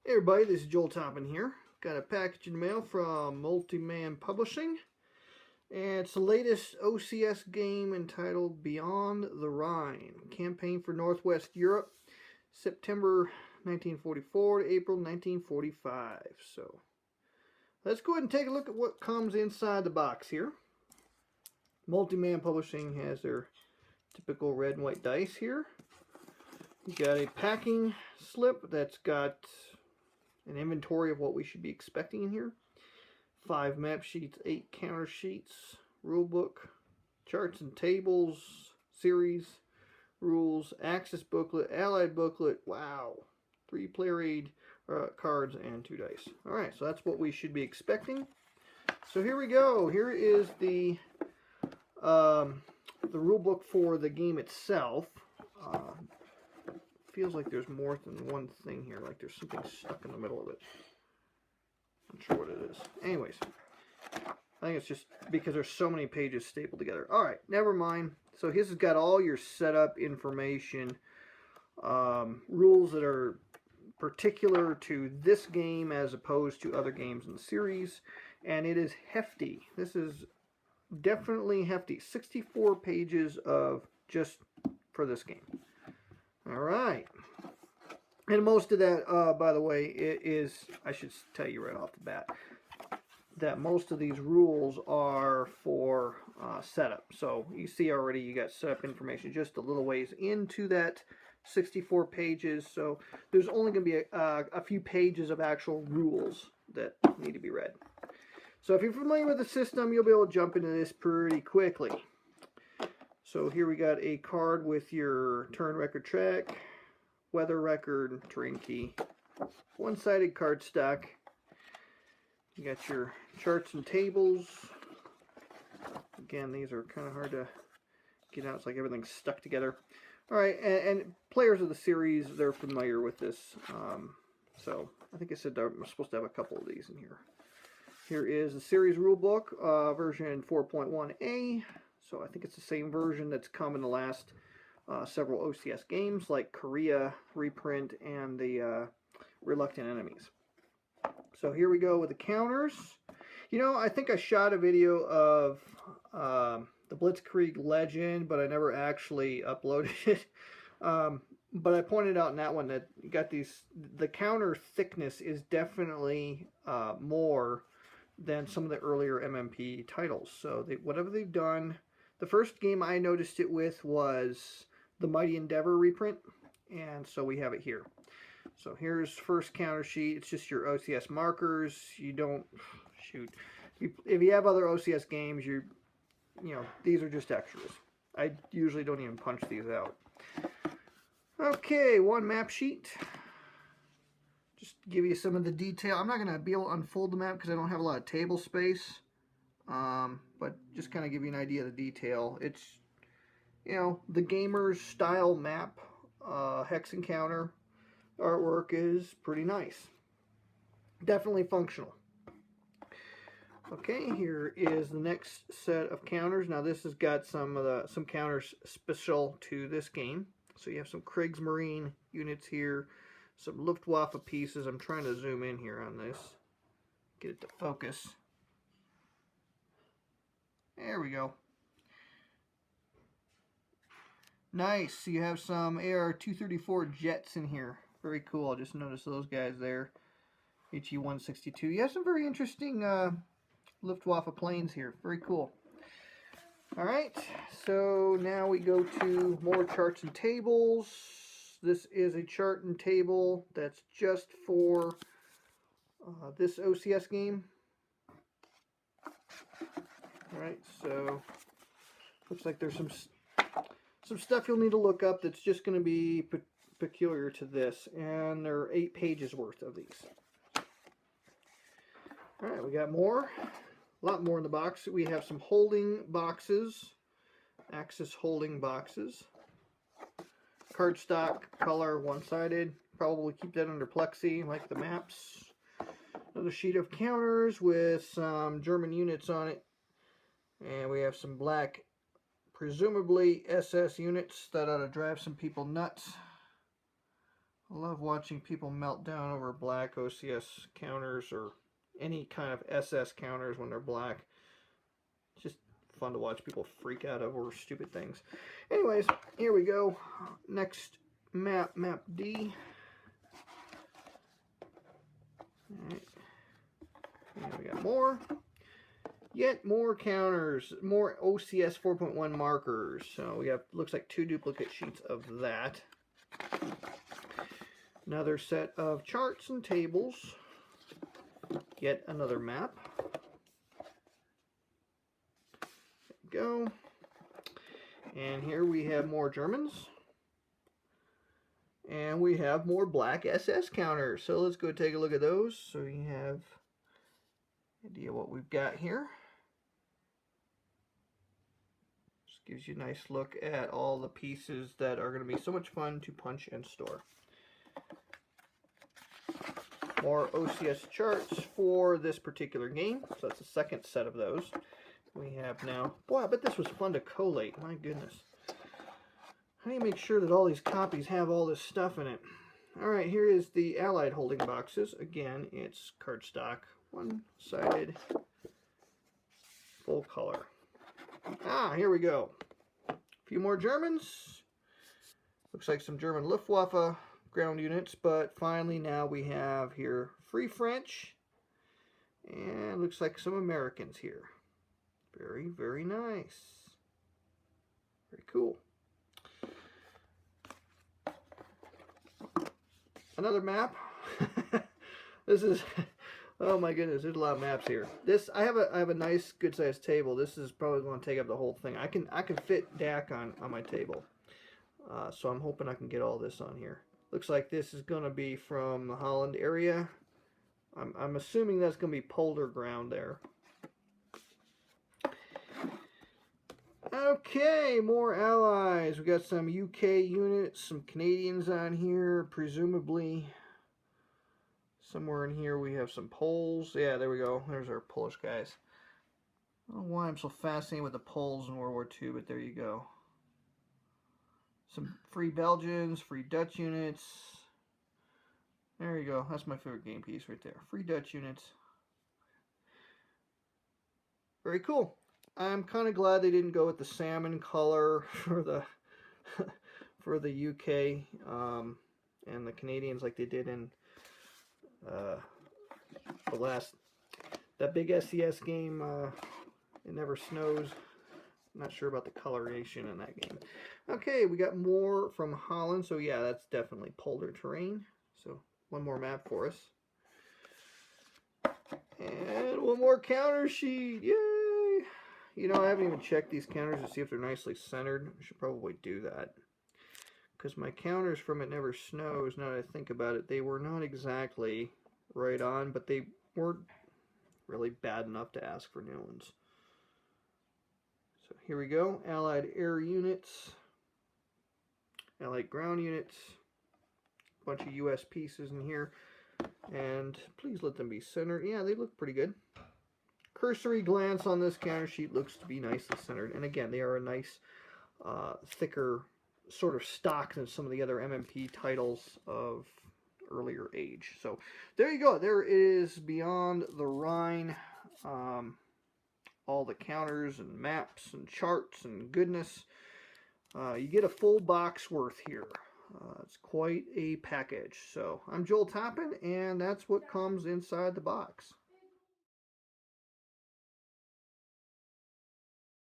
Hey everybody, this is Joel Toppin here. Got a package in the mail from Multiman Publishing. And it's the latest OCS game entitled Beyond the Rhine. Campaign for Northwest Europe, September 1944 to April 1945. So, let's go ahead and take a look at what comes inside the box here. Multiman Publishing has their typical red and white dice here. You got a packing slip that's got an inventory of what we should be expecting in here. 5 map sheets, 8 counter sheets, rulebook, charts and tables, series, rules, Axis booklet, allied booklet, wow, 3 player aid cards, and 2 dice. Alright, so that's what we should be expecting. So here we go. Here is the rulebook for the game itself. Feels like there's more than one thing here, like there's something stuck in the middle of it. Not sure what it is. Anyways, I think it's just because there's so many pages stapled together. Alright, never mind. So this has got all your setup information, rules that are particular to this game as opposed to other games in the series, and it is hefty. This is definitely hefty. 64 pages of just for this game. Alright, and most of that, by the way, it is, I should tell you right off the bat, that most of these rules are for setup. So you see already you got setup information just a little ways into that 64 pages, so there's only going to be a few pages of actual rules that need to be read. So if you're familiar with the system, you'll be able to jump into this pretty quickly. So here we got a card with your turn record track, weather record, terrain key, one-sided card stack. You got your charts and tables. Again, these are kind of hard to get out. It's like everything's stuck together. All right, and players of the series, they're familiar with this. So I think I said I'm supposed to have a couple of these in here. Here is the series rulebook, version 4.1a. So I think it's the same version that's come in the last several OCS games, like Korea reprint and the Reluctant Enemies. So here we go with the counters. You know, I think I shot a video of the Blitzkrieg Legend, but I never actually uploaded it. But I pointed out in that one that you got these, the counter thickness is definitely more than some of the earlier MMP titles. So whatever they've done. The first game I noticed it with was the Mighty Endeavor reprint, and so we have it here. So here's first counter sheet. It's just your OCS markers. You don't shoot. If you have other OCS games, you know these are just extras. I usually don't even punch these out. Okay, one map sheet. Just to give you some of the detail. I'm not going to be able to unfold the map because I don't have a lot of table space. But just kind of give you an idea of the detail. It's, you know, the gamer's style map, hex encounter artwork is pretty nice. Definitely functional. Okay, here is the next set of counters. Now this has got some counters special to this game. So you have some Kriegsmarine units here, some Luftwaffe pieces. I'm trying to zoom in here on this, get it to focus. There we go. Nice. You have some AR-234 jets in here. Very cool. I just noticed those guys there. HE-162. You have some very interesting Luftwaffe planes here. Very cool. Alright, so now we go to more charts and tables. This is a chart and table that's just for this OCS game. Alright, so looks like there's some stuff you'll need to look up that's just going to be peculiar to this, and there are 8 pages worth of these. Alright, we got more, a lot more in the box. We have some holding boxes, Axis holding boxes, cardstock, color, one-sided, probably keep that under plexi like the maps. Another sheet of counters with some German units on it. And we have some black, presumably SS units that ought to drive some people nuts. I love watching people melt down over black OCS counters or any kind of SS counters when they're black. It's just fun to watch people freak out over stupid things. Anyways, here we go. Next map, map D. Alright. And we got more. Yet more counters, more OCS 4.1 markers. So we have, looks like 2 duplicate sheets of that. Another set of charts and tables. Yet another map. There we go. And here we have more Germans. And we have more black SS counters. So let's go take a look at those so you have an idea what we've got here. Just gives you a nice look at all the pieces that are going to be so much fun to punch and store. More OCS charts for this particular game. So that's the second set of those. We have now, boy, I bet this was fun to collate. My goodness. How do you make sure that all these copies have all this stuff in it? Alright, here is the Allied holding boxes. Again, it's cardstock, one-sided, full color. Ah, here we go. A few more Germans. Looks like some German Luftwaffe ground units, but finally now we have here Free French, and looks like some Americans here. Very, very nice. Very cool. Another map. This is, oh my goodness, there's a lot of maps here. This, I have a nice good sized table. This is probably going to take up the whole thing. I can fit DAC on my table. So I'm hoping I can get all this on here. Looks like this is going to be from the Holland area. I'm assuming that's going to be polder ground there. Okay, more allies. We got some UK units, some Canadians on here, presumably. Somewhere in here we have some Poles. Yeah, there we go. There's our Polish guys. I don't know why I'm so fascinated with the Poles in World War II, but there you go. Some free Belgians, free Dutch units. There you go. That's my favorite game piece right there. Free Dutch units. Very cool. I'm kind of glad they didn't go with the salmon color for the for the UK and the Canadians like they did in that big SES game. It Never Snows. I'm not sure about the coloration in that game. Okay, we got more from Holland. So yeah, that's definitely polder terrain. So one more map for us. And one more counter sheet. Yay! You know, I haven't even checked these counters to see if they're nicely centered. I should probably do that. Because my counters from It Never Snows, now that I think about it, they were not exactly right on, but they weren't really bad enough to ask for new ones. So here we go. Allied air units. Allied ground units. A bunch of US pieces in here. And please let them be centered. Yeah, they look pretty good. Cursory glance on this counter sheet looks to be nicely centered. And again, they are a nice, thicker sort of stock than some of the other MMP titles of earlier age. So there you go. There is Beyond the Rhine. All the counters and maps and charts and goodness. You get a full box worth here. It's quite a package. So I'm Joel Toppin, and that's what comes inside the box.